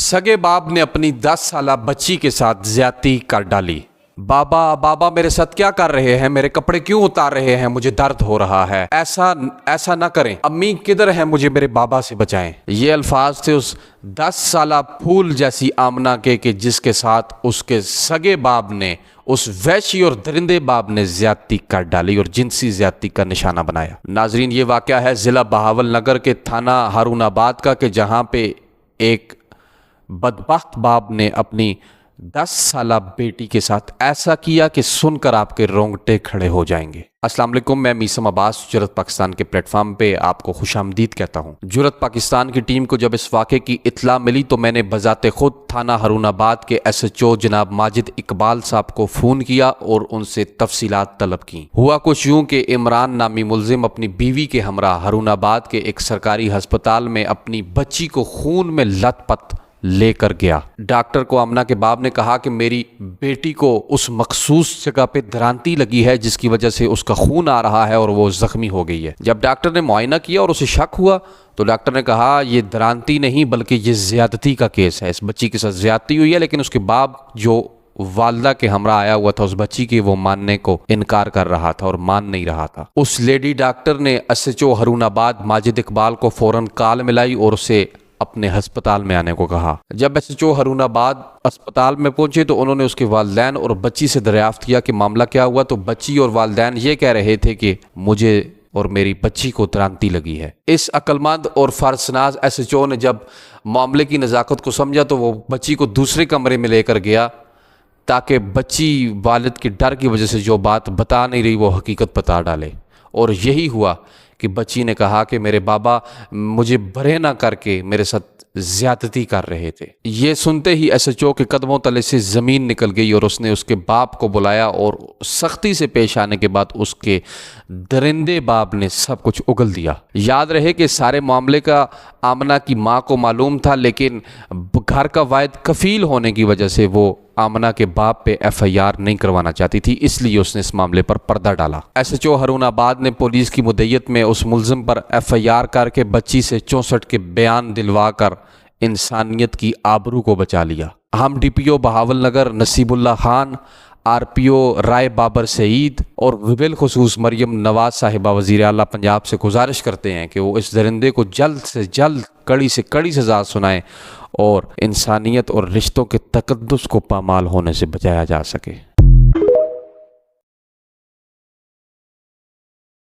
سگے باپ نے اپنی 10 سالہ بچی کے ساتھ زیادتی کر ڈالی۔ بابا میرے ساتھ کیا کر رہے ہیں؟ میرے کپڑے کیوں اتار رہے ہیں؟ مجھے درد ہو رہا ہے، ایسا نہ کریں، امی کدھر ہیں؟ مجھے میرے بابا سے بچائیں۔ یہ الفاظ تھے اس 10 سالہ پھول جیسی آمنہ کے کہ جس کے ساتھ اس کے سگے باپ نے، اس وحشی اور درندے باپ نے زیادتی کر ڈالی اور جنسی زیادتی کا نشانہ بنایا۔ ناظرین، یہ واقعہ ہے ضلع بہاول نگر کے تھانہ ہارون آباد کا، کہ جہاں پہ ایک بدبخت باپ نے اپنی 10 سالہ بیٹی کے ساتھ ایسا کیا کہ سن کر آپ کے رونگٹے کھڑے ہو جائیں گے۔ السلام علیکم، میں میسم عباس جرأت پاکستان کے پلیٹ فارم پہ آپ کو خوش آمدید کہتا ہوں۔ جرأت پاکستان کی ٹیم کو جب اس واقعے کی اطلاع ملی تو میں نے بذات خود تھانہ ہارون آباد کے SHO جناب ماجد اقبال صاحب کو فون کیا اور ان سے تفصیلات طلب کی۔ ہوا کچھ یوں کہ عمران نامی ملزم اپنی بیوی کے ہمراہ ہارون آباد کے ایک سرکاری ہسپتال میں اپنی بچی کو خون میں لت پت لے کر گیا۔ ڈاکٹر کو آمنہ کے باپ نے کہا کہ میری بیٹی کو اس مخصوص جگہ پہ درانتی لگی ہے جس کی وجہ سے اس کا خون آ رہا ہے اور وہ زخمی ہو گئی ہے۔ جب ڈاکٹر نے معائنہ کیا اور اسے شک ہوا تو ڈاکٹر نے کہا یہ درانتی نہیں بلکہ یہ زیادتی کا کیس ہے، اس بچی کے ساتھ زیادتی ہوئی ہے، لیکن اس کے باپ جو والدہ کے ہمراہ آیا ہوا تھا اس بچی کے، وہ ماننے کو انکار کر رہا تھا اور مان نہیں رہا تھا۔ اس لیڈی ڈاکٹر نے SHO ہارون آباد ماجد اقبال کو فوراً کال ملائی اور اسے اپنے ہسپتال میں آنے کو کہا۔ جب SHO ہارون آباد ہسپتال میں پہنچے تو انہوں نے اس کے والدین اور بچی سے دریافت کیا کہ معاملہ کیا ہوا، تو بچی اور والدین یہ کہہ رہے تھے کہ مجھے اور میری بچی کو درانتی لگی ہے۔ اس عقلمند اور فرسناز SHO نے جب معاملے کی نزاکت کو سمجھا تو وہ بچی کو دوسرے کمرے میں لے کر گیا تاکہ بچی والد کے ڈر کی وجہ سے جو بات بتا نہیں رہی وہ حقیقت بتا ڈالے، اور یہی ہوا کہ بچی نے کہا کہ میرے بابا مجھے برے نہ کر کے میرے ساتھ زیادتی کر رہے تھے۔ یہ سنتے ہی SHO کے قدموں تلے سے زمین نکل گئی اور اس نے اس کے باپ کو بلایا اور سختی سے پیش آنے کے بعد اس کے درندے باپ نے سب کچھ اگل دیا۔ یاد رہے کہ سارے معاملے کا آمنہ کی ماں کو معلوم تھا، لیکن گھر کا واحد کفیل ہونے کی وجہ سے وہ آمنہ کے باپ پہ FIR نہیں کروانا چاہتی تھی، اس لیے اس نے اس معاملے پر پردہ ڈالا۔ SHO ہارون آباد نے پولیس کی مدعیت میں اس ملزم پر FIR کر کے بچی سے 64 کے بیان دلوا کر انسانیت کی آبرو کو بچا لیا۔ ہم DPO بہاول نگر نصیب اللہ خان، RPO رائے بابر سعید اور بالخصوص مریم نواز صاحبہ وزیر اعلیٰ پنجاب سے گزارش کرتے ہیں کہ وہ اس درندے کو جلد سے جلد کڑی سے کڑی سزا سنائیں اور انسانیت اور رشتوں کے تقدس کو پامال ہونے سے بچایا جا سکے۔